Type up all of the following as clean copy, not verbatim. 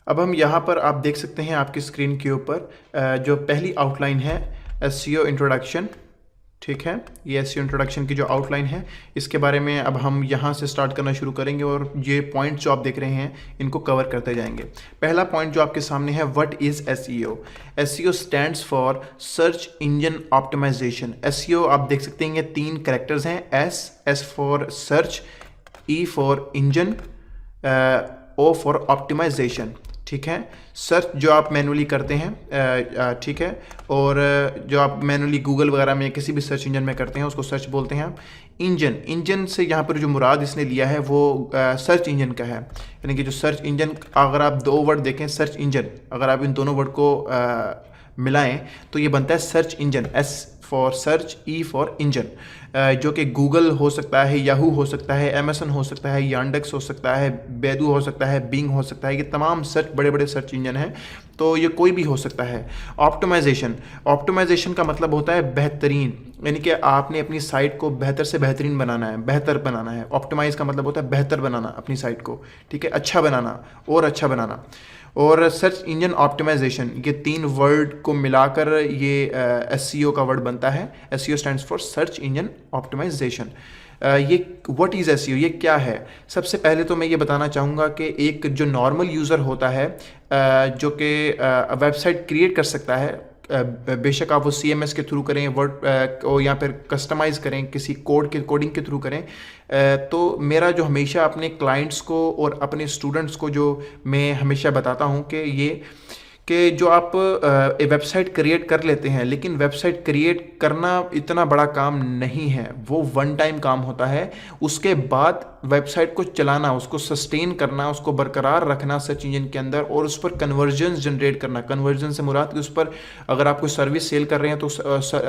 अब हम यहाँ पर आप देख सकते हैं आपकी स्क्रीन के ऊपर जो पहली आउटलाइन है एसईओ इंट्रोडक्शन। ठीक है, ये एसईओ इंट्रोडक्शन की जो आउटलाइन है इसके बारे में अब हम यहाँ से स्टार्ट करना शुरू करेंगे और ये पॉइंट जो आप देख रहे हैं इनको कवर करते जाएंगे। पहला पॉइंट जो आपके सामने है, what is SEO. SEO stands for search engine optimization. SEO आप देख सकते हैं ये 3 कैरेक्टर्स हैं, S for search, E for engine, O for optimization. ठीक है, सर्च जो आप मैनुअली करते हैं, ठीक है, और जो आप मैनुअली गूगल वगैरह में किसी भी सर्च इंजन में करते हैं उसको सर्च बोलते हैं आप। इंजन से यहाँ पर जो मुराद इसने लिया है वो सर्च इंजन का है, यानी कि जो सर्च इंजन, अगर आप 2 वर्ड देखें सर्च इंजन, अगर आप इन दोनों वर्ड को मिलाएं तो ये बनता है search engine. S for search, E for engine, जो कि गूगल हो सकता है, याहू हो सकता है, अमेज़न हो सकता है, यांडेक्स हो सकता है, बैदू हो सकता है, बिंग हो सकता है। ये तमाम सर्च बड़े बड़े सर्च इंजन हैं, तो ये कोई भी हो सकता है। ऑप्टिमाइजेशन का मतलब होता है बेहतरीन, यानी कि आपने अपनी साइट को बेहतर से बेहतरीन बनाना है, बेहतर बनाना है। ऑप्टिमाइज का मतलब होता है बेहतर बनाना अपनी साइट को, ठीक है, अच्छा बनाना और अच्छा बनाना। और सर्च इंजन ऑप्टिमाइजेशन, ये 3 वर्ड को मिलाकर ये एसईओ का वर्ड बनता है। SEO stands for search engine optimization. ये व्हाट इज़ एसईओ, ये क्या है। सबसे पहले तो मैं ये बताना चाहूँगा कि एक जो नॉर्मल यूज़र होता है जो कि वेबसाइट क्रिएट कर सकता है, बेशक आप वो CMS के थ्रू करें, वर्ड और या फिर कस्टमाइज़ करें, किसी कोडिंग के थ्रू करें, तो मेरा जो हमेशा अपने क्लाइंट्स को और अपने स्टूडेंट्स को जो मैं हमेशा बताता हूँ कि जो आप वेबसाइट क्रिएट कर लेते हैं, लेकिन वेबसाइट क्रिएट करना इतना बड़ा काम नहीं है, वो 1 टाइम काम होता है। उसके बाद वेबसाइट को चलाना, उसको सस्टेन करना, उसको बरकरार रखना सर्च इंजन के अंदर, और उस पर कन्वर्जन जनरेट करना। कन्वर्जन से मुराद कि उस पर अगर आप कोई सर्विस सेल कर रहे हैं तो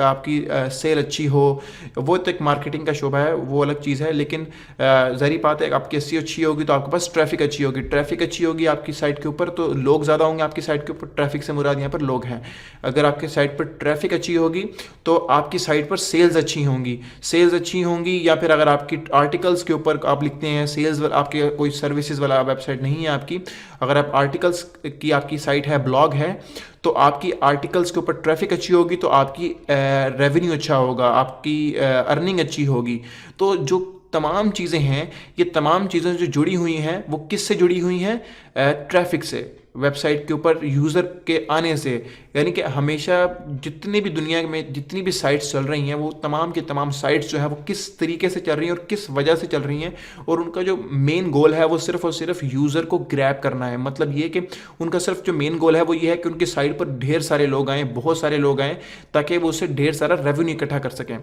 आपकी सेल अच्छी हो, वो तो एक मार्केटिंग का शोबा है, वो अलग चीज़ है। लेकिन ज़ाहिर बात है, आपकी एसईओ अच्छी होगी तो आपके पास ट्रैफिक अच्छी होगी। ट्रैफिक अच्छी होगी आपकी साइट के ऊपर तो लोग ज़्यादा होंगे आपकी साइट के ऊपर। ट्रैफिक से मुराद यहाँ पर लोग हैं। अगर आपकी साइट पर ट्रैफिक अच्छी होगी तो आपकी साइट पर सेल्स अच्छी होंगी। या फिर अगर आपकी आर्टिकल्स के ऊपर आप लिखते हैं सेल्स, आपके कोई सर्विसेज वाला वेबसाइट नहीं है आपकी, अगर आप आर्टिकल्स की आपकी साइट है, ब्लॉग है, तो आपकी आर्टिकल्स के ऊपर ट्रैफिक अच्छी होगी तो आपकी रेवेन्यू अच्छा होगा, आपकी अर्निंग अच्छी होगी। तो जो तमाम चीज़ें हैं, ये तमाम चीज़ें जो जुड़ी हुई हैं वो किससे जुड़ी हुई हैं? ट्रैफिक से, वेबसाइट के ऊपर यूज़र के आने से। यानी कि हमेशा जितनी भी दुनिया में जितनी भी साइट्स चल रही हैं, वो तमाम की तमाम साइट्स जो है वो किस तरीके से चल रही हैं और किस वजह से चल रही हैं, और उनका जो मेन गोल है वो सिर्फ और सिर्फ यूज़र को ग्रैब करना है। मतलब ये कि उनका सिर्फ जो मेन गोल है वो ये है कि उनकी साइट पर ढेर सारे लोग आएँ, बहुत सारे लोग आएँ, ताकि वो उससे ढेर सारा रेवेन्यू इकट्ठा कर सकें।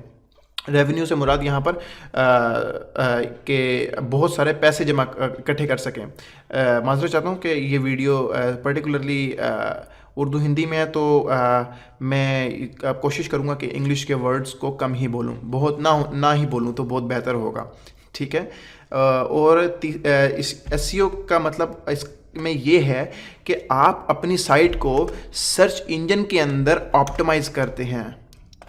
रेवेन्यू से मुराद यहाँ पर के बहुत सारे पैसे जमा इकट्ठे कर सकें। माज़रत चाहता हूँ कि ये वीडियो पर्टिकुलरली उर्दू हिंदी में है, तो मैं कोशिश करूँगा कि इंग्लिश के वर्ड्स को कम ही बोलूँ, बहुत ना ही बोलूँ तो बहुत बेहतर होगा। ठीक है, और इस एसईओ का मतलब इसमें ये है कि आप अपनी साइट को सर्च इंजन के अंदर ऑप्टिमाइज़ करते हैं।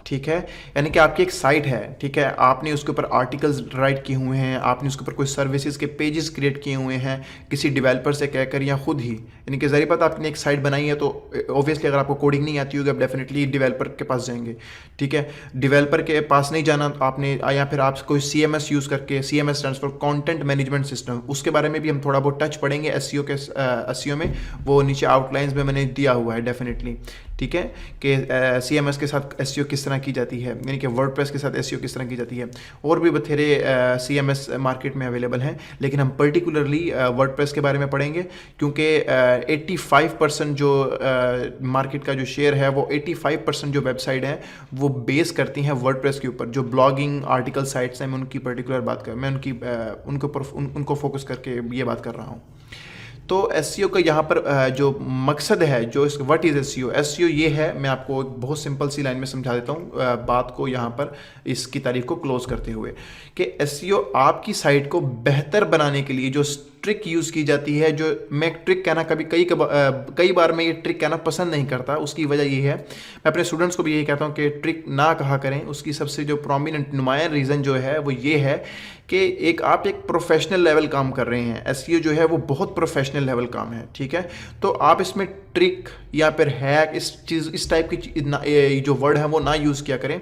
ठीक है, यानी कि आपकी एक साइट है, ठीक है, आपने उसके ऊपर आर्टिकल्स राइट किए हुए हैं, आपने उसके ऊपर कोई सर्विसेज के पेजेस क्रिएट किए हुए हैं किसी डेवलपर से कहकर या खुद ही, यानी कि ज़ाहिर बात आपने एक साइट बनाई है तो ऑब्वियसली अगर आपको कोडिंग नहीं आती होगी आप डेफिनेटली डेवलपर के पास जाएंगे। ठीक है, डेवलपर के पास नहीं जाना आपने, या फिर आप कोई CMS यूज़ करके, CMS stands for content management system, उसके बारे में भी हम थोड़ा बहुत टच पढ़ेंगे एसईओ में, वो नीचे आउटलाइंस में मैंने दिया हुआ है डेफिनेटली। ठीक है, कि CMS के साथ एसईओ किस तरह की जाती है, यानी कि वर्डप्रेस के साथ एसईओ किस तरह की जाती है। और भी बथेरे CMS मार्केट में अवेलेबल हैं, लेकिन हम पर्टिकुलरली वर्डप्रेस के बारे में पढ़ेंगे, क्योंकि 85% जो मार्केट का जो शेयर है, वो 85% जो वेबसाइट है वो बेस करती हैं वर्डप्रेस के ऊपर। जो ब्लॉगिंग आर्टिकल साइट्स हैं, मैं उनकी पर्टिकुलर बात कर, मैं उनको फोकस करके ये बात कर रहा हूँ। तो एसईओ का यहाँ पर जो मकसद है, जो इस व्हाट इज़ एसईओ, एसईओ ये है, मैं आपको एक बहुत सिंपल सी लाइन में समझा देता हूँ बात को यहाँ पर इसकी तारीफ को क्लोज करते हुए, कि एसईओ आपकी साइट को बेहतर बनाने के लिए जो ट्रिक यूज़ की जाती है, जो मैं ट्रिक कहना कई बार मैं ये ट्रिक कहना पसंद नहीं करता। उसकी वजह ये है, मैं अपने स्टूडेंट्स को भी यही कहता हूँ कि ट्रिक ना कहा करें। उसकी सबसे जो प्रोमिनेंट नुमायां रीज़न जो है वो ये है कि आप एक प्रोफेशनल लेवल काम कर रहे हैं। एसईओ जो है वो बहुत प्रोफेशनल लेवल काम है, ठीक है। तो आप इसमें ट्रिक या फिर हैक इस टाइप की जो वर्ड है वो ना यूज़ किया करें।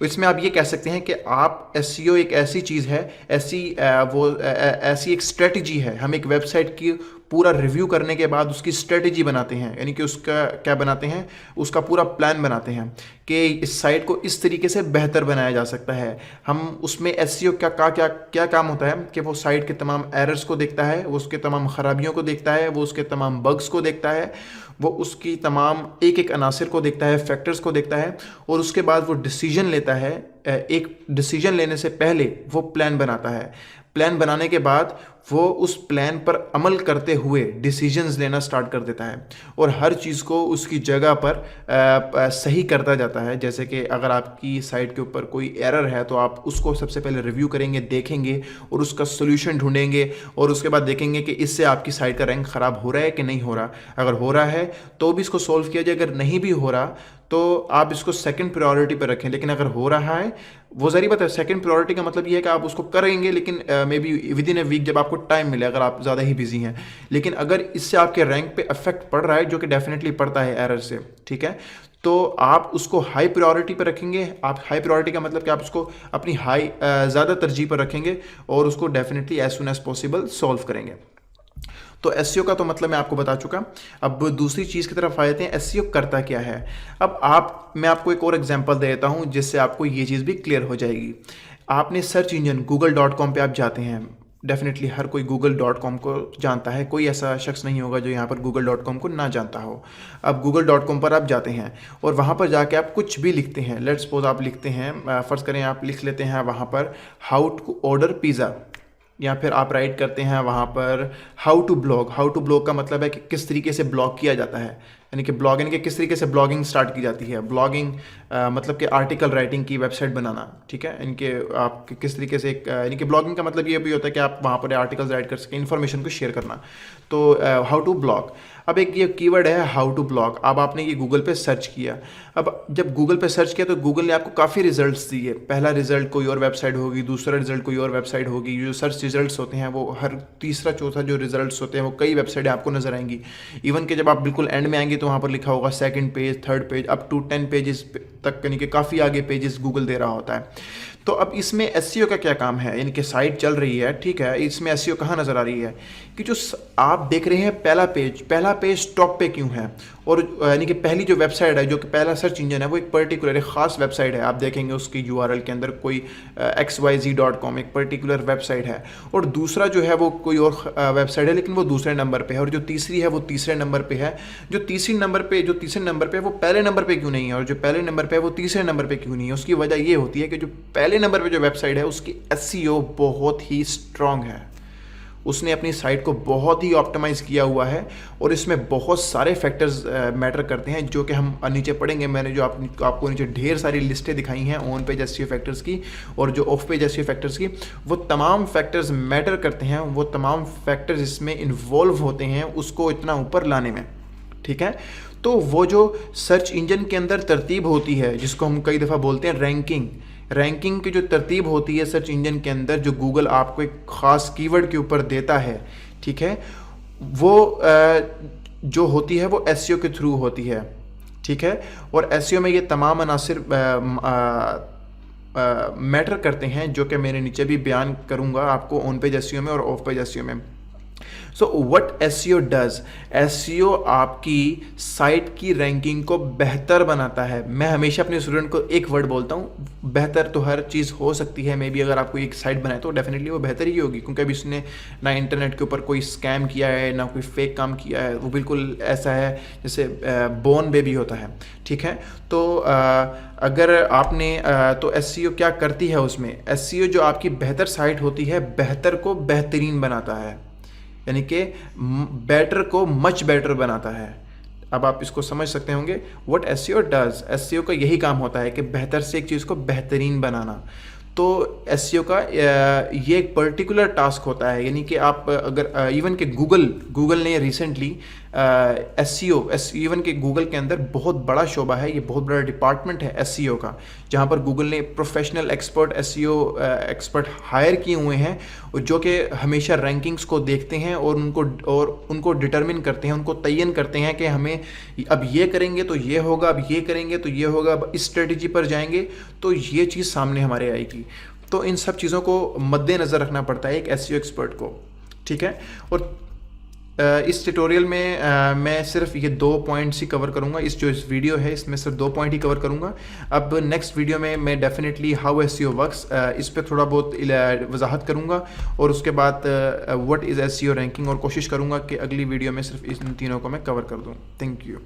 इसमें आप ये कह सकते हैं कि आप एसईओ एक ऐसी चीज़ है, ऐसी एक स्ट्रेटजी है। हम एक वेबसाइट की पूरा रिव्यू करने के बाद उसकी स्ट्रेटजी बनाते हैं, यानी कि उसका क्या बनाते हैं, उसका पूरा प्लान बनाते हैं कि इस साइट को इस तरीके से बेहतर बनाया जा सकता है। हम उसमें एसईओ क्या काम होता है कि वो साइट के तमाम एरर्स को देखता है, वो उसके तमाम खराबियों को देखता है, वो उसके तमाम बग्स को देखता है, वो उसकी तमाम एक एक अनासिर को देखता है, फैक्टर्स को देखता है, और उसके बाद वो डिसीजन लेता है। एक डिसीजन लेने से पहले वो प्लान बनाता है। प्लान बनाने के बाद वो उस प्लान पर अमल करते हुए डिसीजंस लेना स्टार्ट कर देता है और हर चीज़ को उसकी जगह पर सही करता जाता है। जैसे कि अगर आपकी साइट के ऊपर कोई एरर है तो आप उसको सबसे पहले रिव्यू करेंगे, देखेंगे और उसका सोल्यूशन ढूंढेंगे, और उसके बाद देखेंगे कि इससे आपकी साइट का रैंक ख़राब हो रहा है कि नहीं हो रहा। अगर हो रहा है तो भी इसको सॉल्व किया जाए, अगर नहीं भी हो रहा तो आप इसको सेकंड प्रायोरिटी पर रखें। लेकिन अगर हो रहा है, वो ज़रूरी बात है, सेकंड प्रायोरिटी का मतलब ये है कि आप उसको करेंगे, लेकिन maybe within a week जब आपको टाइम मिले, अगर आप ज़्यादा ही बिजी हैं। लेकिन अगर इससे आपके रैंक पे इफेक्ट पड़ रहा है, जो कि डेफिनेटली पड़ता है एरर से, ठीक है, तो आप उसको हाई प्रायोरिटी पर रखेंगे। आप हाई प्रायोरिटी का मतलब कि आप उसको अपनी ज़्यादा तरजीह पर रखेंगे और उसको definitely as soon as possible solve करेंगे। तो एसईओ का तो मतलब मैं आपको बता चुका। अब दूसरी चीज़ की तरफ आते हैं, एसईओ करता क्या है। अब मैं आपको एक और एग्जांपल दे देता हूं जिससे आपको ये चीज़ भी क्लियर हो जाएगी। आपने सर्च इंजन google.com पे आप जाते हैं, डेफिनेटली हर कोई google.com को जानता है, कोई ऐसा शख्स नहीं होगा जो यहाँ पर google.com को ना जानता हो। अब google.com पर आप जाते हैं और वहाँ पर जाके आप कुछ भी लिखते हैं। लेट्स सपोज आप लिखते हैं, फ़र्ज़ करें आप लिख लेते हैं वहाँ पर हाउ टू ऑर्डर पिज़्ज़ा, या फिर आप राइट करते हैं वहाँ पर how to blog. How to blog का मतलब है कि किस तरीके से ब्लॉग किया जाता है, यानी कि ब्लॉग, यानी कि किस तरीके से ब्लॉगिंग स्टार्ट की जाती है। ब्लॉगिंग मतलब कि आर्टिकल राइटिंग की वेबसाइट बनाना, ठीक है। इनके आप किस तरीके से यानी कि ब्लॉगिंग का मतलब ये भी होता है कि आप वहाँ पर आर्टिकल्स राइट कर सकें, इन्फॉर्मेशन को शेयर करना। तो हाउ टू ब्लॉग, अब एक ये कीवर्ड है हाउ टू ब्लॉग। अब आपने ये गूगल पे सर्च किया। अब जब गूगल पे सर्च किया तो गूगल ने आपको काफ़ी रिजल्ट्स दिए। पहला रिजल्ट कोई और वेबसाइट होगी, दूसरा रिजल्ट कोई और वेबसाइट होगी। जो सर्च रिजल्ट्स होते हैं वो हर तीसरा चौथा जो रिजल्ट्स होते हैं वो कई वेबसाइटें आपको नजर आएंगी। इवन कि जब आप बिल्कुल एंड में आएंगे तो वहाँ पर लिखा होगा second page, third page, up to 10 pages तक, यानी कि काफ़ी आगे पेजेस गूगल दे रहा होता है। तो अब इसमें एसईओ का क्या काम है, यानी कि साइट चल रही है, ठीक है, इसमें एसईओ कहाँ नज़र आ रही है कि जो आप देख रहे हैं पहला पेज टॉप पे क्यों है, और यानी कि पहली जो वेबसाइट है, जो कि पहला सर्च इंजन है, वो एक पर्टिकुलर एक ख़ास वेबसाइट है। आप देखेंगे उसकी URL के अंदर कोई xyz.com एक पर्टिकुलर वेबसाइट है, और दूसरा जो है वो कोई और वेबसाइट है लेकिन वो दूसरे नंबर पे है, और जो तीसरी है वो तीसरे नंबर पे है। जो तीसरे नंबर पे है वो पहले नंबर पे क्यों नहीं है, और जो पहले नंबर पे है वो तीसरे नंबर पे क्यों नहीं है। उसकी वजह ये होती है कि जो पहले नंबर पे जो वेबसाइट है उसकी एसईओ बहुत ही स्ट्रांग है। उसने अपनी साइट को बहुत ही ऑप्टिमाइज़ किया हुआ है, और इसमें बहुत सारे फैक्टर्स मैटर करते हैं जो कि हम नीचे पढ़ेंगे। मैंने जो आपको नीचे ढेर सारी लिस्टें दिखाई हैं ऑन पेज एसईओ फैक्टर्स की और जो ऑफ पेज एसईओ फैक्टर्स की, वो तमाम फैक्टर्स मैटर करते हैं, वो तमाम फैक्टर्स इसमें इन्वॉल्व होते हैं उसको इतना ऊपर लाने में, ठीक है। तो वो जो सर्च इंजन के अंदर तरतीब होती है, जिसको हम कई दफ़ा बोलते हैं रैंकिंग की जो तरतीब होती है सर्च इंजन के अंदर, जो गूगल आपको एक ख़ास कीवर्ड के ऊपर देता है, ठीक है, वो जो होती है वो एसईओ के थ्रू होती है, ठीक है। और एसईओ में ये तमाम अनासिर मैटर करते हैं जो कि मैंने नीचे भी बयान करूँगा आपको ऑन पेज एसईओ में और ऑफ पेज एसईओ में। So what SEO does, SEO आपकी साइट की रैंकिंग को बेहतर बनाता है। मैं हमेशा अपने स्टूडेंट को एक वर्ड बोलता हूँ, बेहतर तो हर चीज़ हो सकती है, मे बी अगर आप कोई एक साइट बनाए तो डेफिनेटली वो बेहतर ही होगी, क्योंकि अभी उसने ना इंटरनेट के ऊपर कोई स्कैम किया है, ना कोई फेक काम किया है। वो बिल्कुल ऐसा है जैसे बोर्न बेबी होता है, ठीक है। तो अगर आपने तो एसईओ क्या करती है उसमें, एसईओ जो आपकी बेहतर साइट होती है, बेहतर को बेहतरीन बनाता है, यानी कि बेटर को मच बेटर बनाता है। अब आप इसको समझ सकते होंगे व्हाट एसईओ डज। एसईओ का यही काम होता है कि बेहतर से एक चीज़ को बेहतरीन बनाना। तो एसईओ का ये एक पर्टिकुलर टास्क होता है, यानी कि आप अगर इवन के गूगल ने रिसेंटली एसईओ इवन के गूगल के अंदर बहुत बड़ा शोबा है, ये बहुत बड़ा डिपार्टमेंट है एसईओ का, जहाँ पर गूगल ने professional expert SEO expert hire किए हुए हैं जो कि हमेशा रैंकिंग्स को देखते हैं और उनको डिटरमिन करते हैं, उनको तयन करते हैं कि हमें अब ये करेंगे तो ये होगा, अब ये करेंगे तो ये होगा, अब इस स्ट्रेटजी पर जाएंगे तो ये चीज़ सामने हमारे आएगी। तो इन सब चीज़ों को मद्देनज़र रखना पड़ता है एक एसईओ एक्सपर्ट को, ठीक है। और इस ट्यूटोरियल में मैं सिर्फ ये 2 पॉइंट्स ही कवर करूंगा, इस वीडियो है इसमें सिर्फ 2 पॉइंट ही कवर करूंगा। अब नेक्स्ट वीडियो में मैं डेफिनेटली हाउ एसईओ वर्क्स इस पे थोड़ा बहुत वजाहत करूंगा, और उसके बाद व्हाट इज़ एसईओ रैंकिंग, और कोशिश करूंगा कि अगली वीडियो में सिर्फ इन तीनों को मैं कवर कर दूं। Thank you.